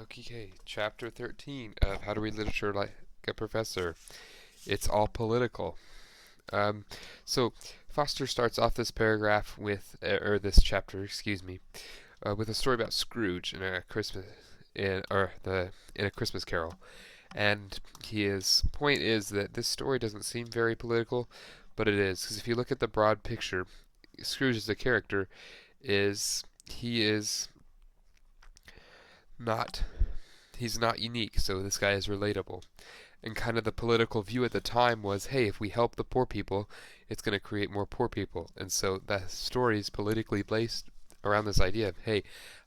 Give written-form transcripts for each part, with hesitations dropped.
Okay, chapter 13 of How to Read Literature Like a Professor. It's all political. Um, so Foster starts off this paragraph with, or this chapter, excuse me, with a story about Scrooge in a Christmas, in a Christmas Carol, and his point is that this story doesn't seem very political, but it is, because if you look at the broad picture, Scrooge as a character he is not he's not unique, so this guy is relatable. And kind of the political view at the time was, hey, if we help the poor people, it's going to create more poor people. And so the story is politically based around this idea of, hey,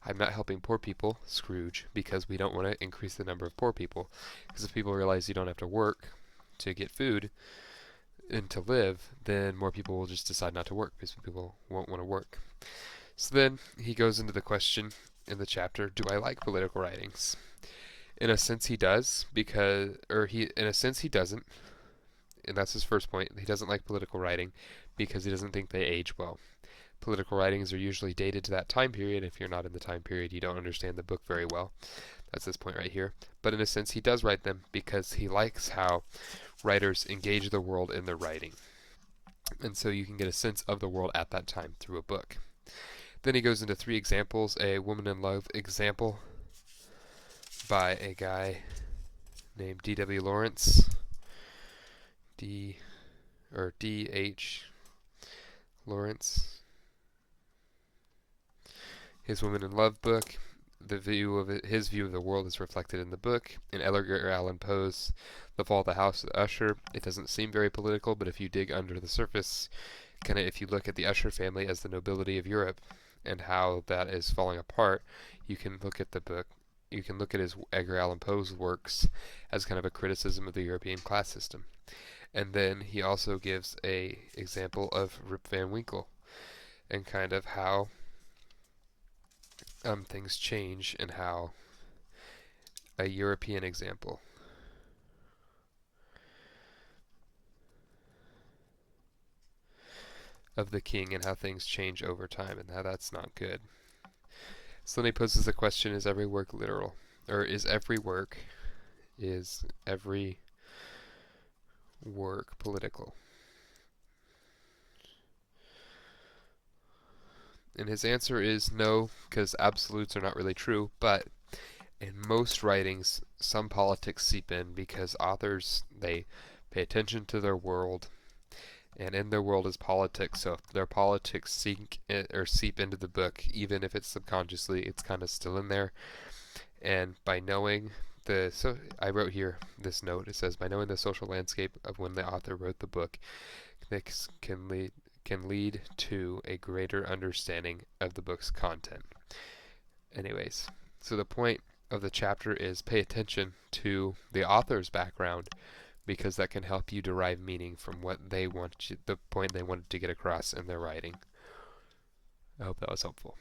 I'm not helping poor people, Scrooge, because we don't want to increase the number of poor people. Because if people realize you don't have to work to get food and to live, then more people will just decide not to work because people won't want to work. So then he goes into the question in the chapter, do I like political writings? In a sense, he does, in a sense, he doesn't, and that's his first point. He doesn't like political writing because he doesn't think they age well. Political writings are usually dated to that time period. If you're not in the time period, you don't understand the book very well. That's this point right here. But in a sense, he does write them because he likes how writers engage the world in their writing. And so you can get a sense of the world at that time through a book. Then he goes into three examples. A woman in love example by a guy named D.W. Lawrence. D or D.H. Lawrence. His Woman in Love book. His view of the world is reflected in the book. In Edgar Allan Poe's The Fall of the House of Usher, it doesn't seem very political, but if you dig under the surface, if you look at the Usher family as the nobility of Europe and how that is falling apart, you can look at the book. You can look at his Edgar Allan Poe's works as kind of a criticism of the European class system. And then he also gives a example of Rip Van Winkle and kind of how things change and how a European example of the king and how things change over time and how that's not good. So then he poses the question, is every work literal? Or is every work political? And his answer is no, because absolutes are not really true, but in most writings, some politics seep in because authors, they pay attention to their world, and in their world is politics, so if their politics seep into the book, even if it's subconsciously, it's kind of still in there. And by knowing I wrote here this note, it says, by knowing the social landscape of when the author wrote the book, this can lead to a greater understanding of the book's content. Anyways, so the point of the chapter is pay attention to the author's background because that can help you derive meaning from the point they wanted to get across in their writing. I hope that was helpful.